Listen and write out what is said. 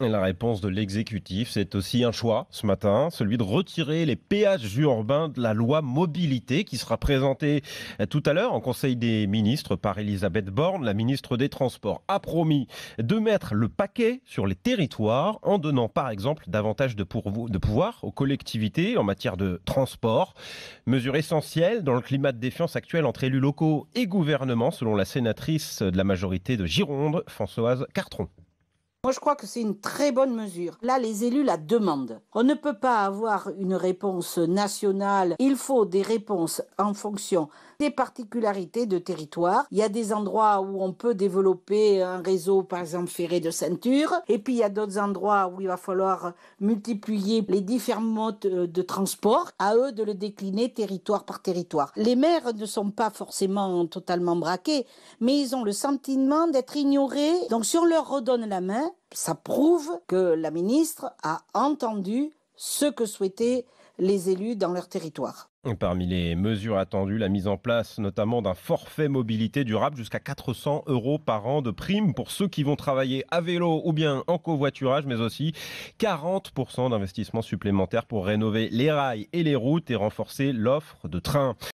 Et la réponse de l'exécutif, c'est aussi un choix ce matin, celui de retirer les péages urbains de la loi mobilité qui sera présentée tout à l'heure en Conseil des ministres par Elisabeth Borne. La ministre des Transports a promis de mettre le paquet sur les territoires en donnant par exemple davantage de pouvoir aux collectivités en matière de transport. Mesure essentielle dans le climat de défiance actuel entre élus locaux et gouvernement, selon la sénatrice de la majorité de Gironde, Françoise Cartron. Moi, je crois que c'est une très bonne mesure. Là, les élus la demandent. On ne peut pas avoir une réponse nationale. Il faut des réponses en fonction des particularités de territoire. Il y a des endroits où on peut développer un réseau, par exemple, ferré de ceinture. Et puis, il y a d'autres endroits où il va falloir multiplier les différents modes de transport. À eux de le décliner territoire par territoire. Les maires ne sont pas forcément totalement braqués, mais ils ont le sentiment d'être ignorés. Donc, si on leur redonne la main, ça prouve que la ministre a entendu ce que souhaitaient les élus dans leur territoire. Parmi les mesures attendues, la mise en place notamment d'un forfait mobilité durable jusqu'à 400 € par an de prime pour ceux qui vont travailler à vélo ou bien en covoiturage, mais aussi 40% d'investissements supplémentaires pour rénover les rails et les routes et renforcer l'offre de trains.